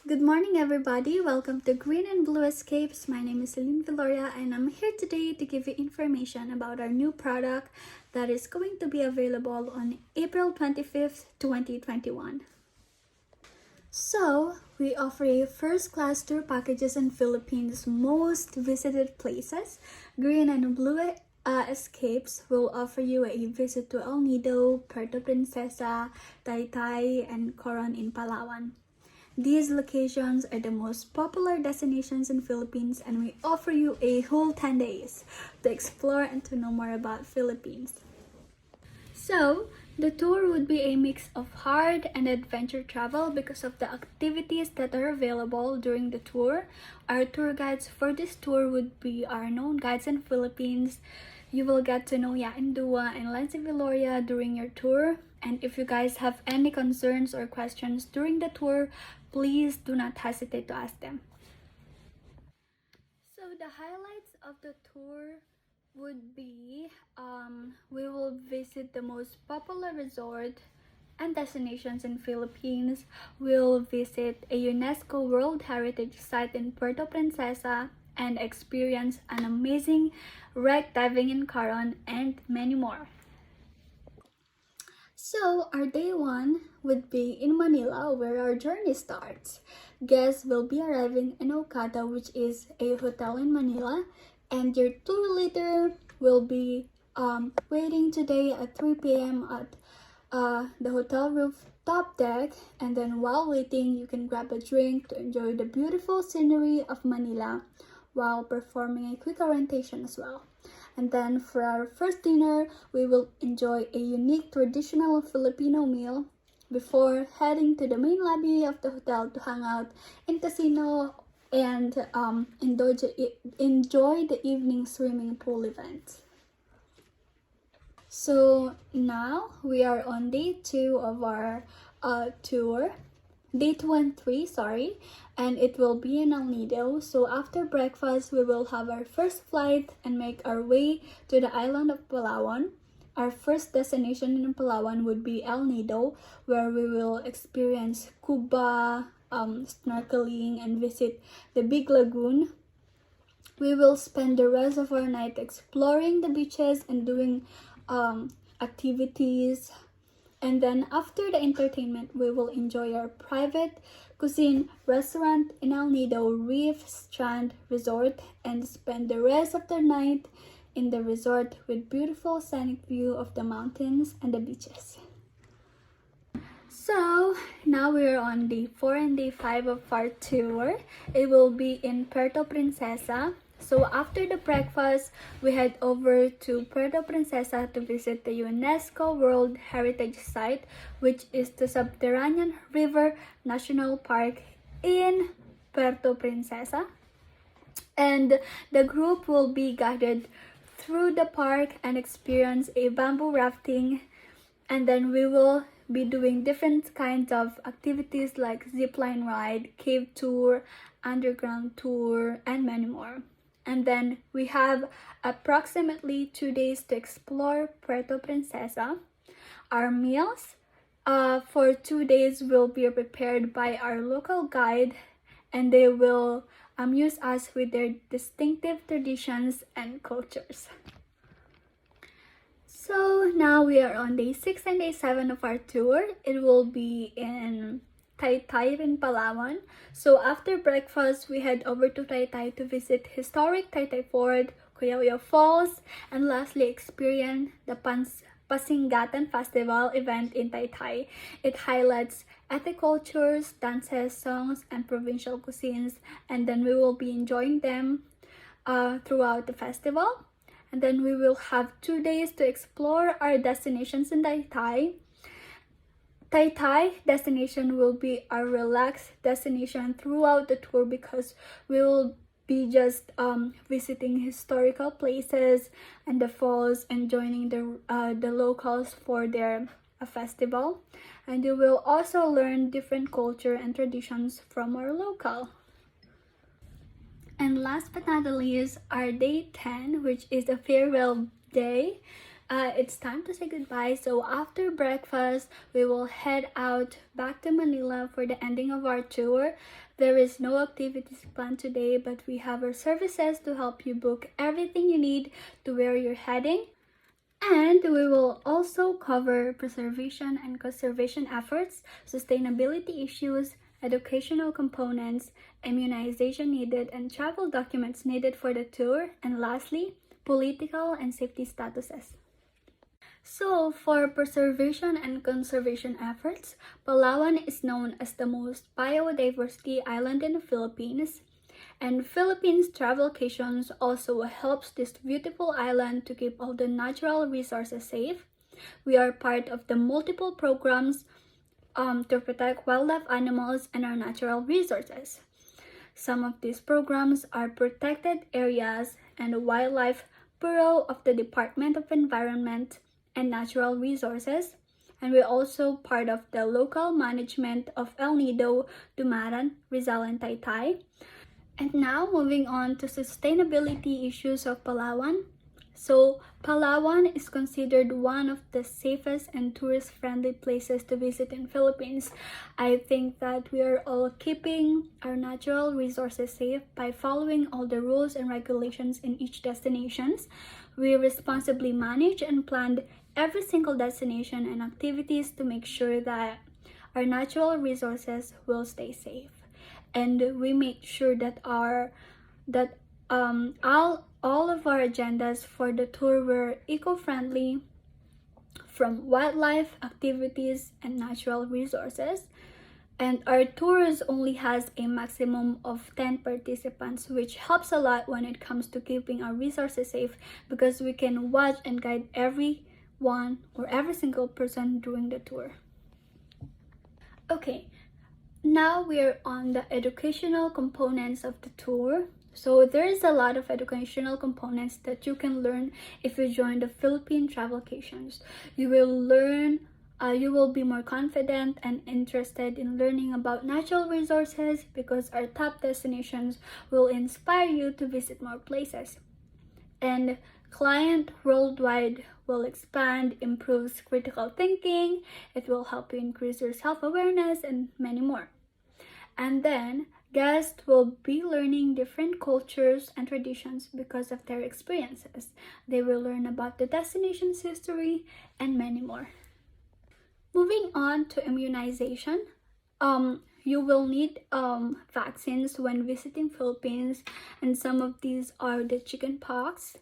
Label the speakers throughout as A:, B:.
A: Good morning, everybody. Welcome to Green and Blue Escapes. My name is Celine Viloria, and I'm here today to give you information about our new product that is going to be available on April 25th, 2021. So, we offer a first-class tour packages in Philippines' most visited places. Green and Blue Escapes will offer you a visit to El Nido, Puerto Princesa, Taytay, and Coron in Palawan. These locations are the most popular destinations in Philippines, and we offer you a whole 10 days to explore and to know more about Philippines. So, the tour would be a mix of hard and adventure travel because of the activities that are available during the tour. Our tour guides for this tour would be our known guides in Philippines. You will get to know Yaindua and Lancy Viloria during your tour. And if you guys have any concerns or questions during the tour, please do not hesitate to ask them. So the highlights of the tour would be we will visit the most popular resort and destinations in Philippines. We'll visit a UNESCO World Heritage Site in Puerto Princesa and experience an amazing wreck diving in Coron and many more. So, our day one would be in Manila, where our journey starts. Guests will be arriving in Okada, which is a hotel in Manila, and your tour leader will be waiting today at 3 p.m. at the hotel rooftop deck. And then while waiting, you can grab a drink to enjoy the beautiful scenery of Manila while performing a quick orientation as well. And then for our first dinner, we will enjoy a unique traditional Filipino meal before heading to the main lobby of the hotel to hang out in casino and enjoy the evening swimming pool event. So now we are on day 2 of our tour. Day 2 and 3, and it will be in El Nido. So after breakfast, we will have our first flight and make our way to the island of Palawan. Our first destination in Palawan would be El Nido, where we will experience scuba, snorkeling, and visit the big lagoon. We will spend the rest of our night exploring the beaches and doing activities. And then after the entertainment, we will enjoy our private cuisine restaurant in El Nido Reef Strand Resort and spend the rest of the night in the resort with beautiful scenic view of the mountains and the beaches. So now we are on day 4 and day 5 of our tour. It will be in Puerto Princesa. So after the breakfast, we head over to Puerto Princesa to visit the UNESCO World Heritage Site, which is the Subterranean River National Park in Puerto Princesa. And the group will be guided through the park and experience a bamboo rafting. And then we will be doing different kinds of activities like zipline ride, cave tour, underground tour, and many more. And then we have approximately 2 days to explore Puerto Princesa. Our meals for 2 days will be prepared by our local guide, and they will amuse us with their distinctive traditions and cultures. So now we are on day 6 and day 7 of our tour. It will be in Taytay in Palawan. So after breakfast, we head over to Taytay to visit historic Taytay Fort, Kuyawiya Falls, and lastly experience the Pasingatan Festival event in Taytay. It highlights ethnic cultures, dances, songs, and provincial cuisines, and then we will be enjoying them throughout the festival. And then we will have 2 days to explore our destinations in Taytay. Taytay destination will be our relaxed destination throughout the tour because we will be just visiting historical places and the falls and joining the locals for their festival. And you will also learn different culture and traditions from our local. And last but not the least, our day 10, which is the farewell day. It's time to say goodbye. So after breakfast, we will head out back to Manila for the ending of our tour. There is no activities planned today, but we have our services to help you book everything you need to where you're heading. And we will also cover preservation and conservation efforts, sustainability issues, educational components, immunization needed, and travel documents needed for the tour, and lastly, political and safety statuses. So, for preservation and conservation efforts, Palawan is known as the most biodiversity island in the Philippines. And Philippines Travelcations also helps this beautiful island to keep all the natural resources safe. We are part of the multiple programs to protect wildlife animals and our natural resources. Some of these programs are protected areas and wildlife bureau of the Department of Environment and Natural Resources, and we're also part of the local management of El Nido, Dumaran, Rizal, and Taytay. And now moving on to sustainability issues of Palawan. So Palawan is considered one of the safest and tourist-friendly places to visit in Philippines. I think that we are all keeping our natural resources safe by following all the rules and regulations in each destinations. We responsibly manage and plan every single destination and activities to make sure that our natural resources will stay safe. And we make sure that all of our agendas for the tour were eco-friendly, from wildlife, activities, and natural resources. And our tours only has a maximum of 10 participants, which helps a lot when it comes to keeping our resources safe, because we can watch and guide everyone or every single person during the tour. Okay, now we're on the educational components of the tour. So there's a lot of educational components that you can learn if you join the Philippine Travelcations. You will be more confident and interested in learning about natural resources, because our top destinations will inspire you to visit more places. And client worldwide will expand, improves critical thinking, it will help you increase your self-awareness, and many more. And then guests will be learning different cultures and traditions because of their experiences. They will learn about the destination's history and many more. Moving on to immunization. You will need vaccines when visiting Philippines, and some of these are the chickenpox,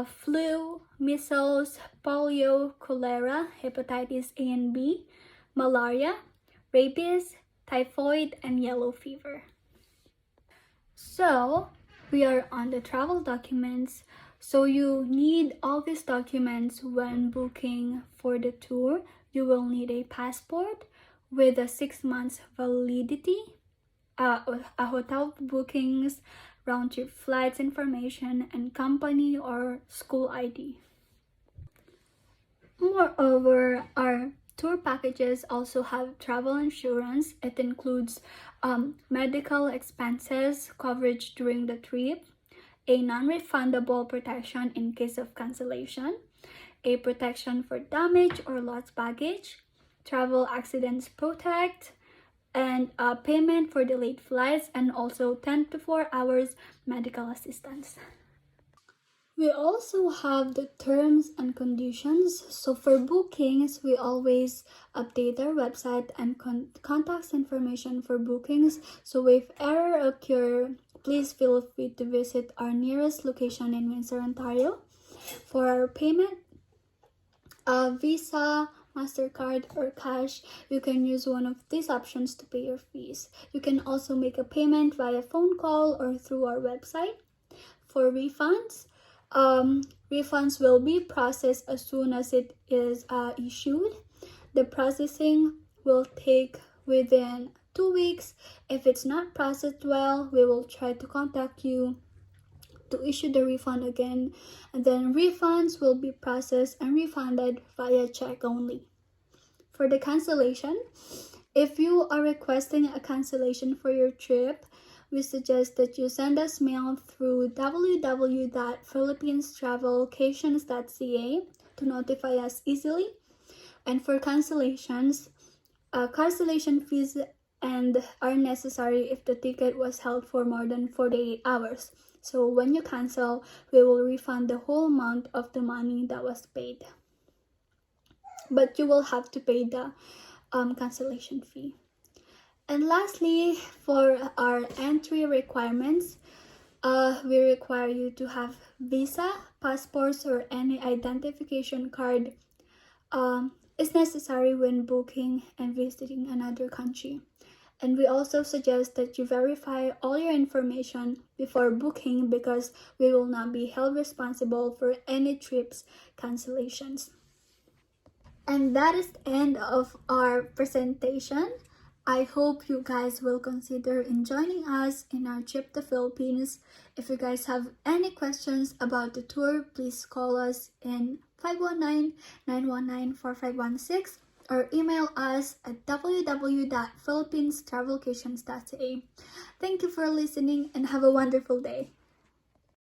A: flu, measles, polio, cholera, hepatitis A and B, malaria, rabies, typhoid, and yellow fever. So we are on the travel documents. So you need all these documents when booking for the tour. You will need a passport with a 6 months validity, a hotel bookings, round-trip flights information, and company or school ID. Moreover, our tour packages also have travel insurance. It includes medical expenses coverage during the trip, a non-refundable protection in case of cancellation, a protection for damage or lost baggage, travel accidents protect, and payment for delayed flights, and also 10 to 4 hours medical assistance. We also have the terms and conditions. So for bookings, we always update our website and contact information for bookings. So if error occur, please feel free to visit our nearest location in Windsor, Ontario. For our payment, Visa, MasterCard, or cash, you can use one of these options to pay your fees. You can also make a payment via phone call or through our website. For refunds, refunds will be processed as soon as it is issued. The processing will take within 2 weeks. If it's not processed well, we will try to contact you to issue the refund again, and then refunds will be processed and refunded via check only. For the cancellation, if you are requesting a cancellation for your trip, we suggest that you send us mail through www.philippinestravelcations.ca to notify us easily. And for cancellations, cancellation fees and are necessary if the ticket was held for more than 48 hours. So when you cancel, we will refund the whole amount of the money that was paid. But you will have to pay the cancellation fee. And lastly, for our entry requirements, we require you to have visa, passports, or any identification card is necessary when booking and visiting another country. And we also suggest that you verify all your information before booking because we will not be held responsible for any trips cancellations. And that is the end of our presentation. I hope you guys will consider in joining us in our trip to Philippines. If you guys have any questions about the tour, please call us in 519-919-4516 or email us at www.philippinestravelcations.ca. Thank you for listening and have a wonderful day.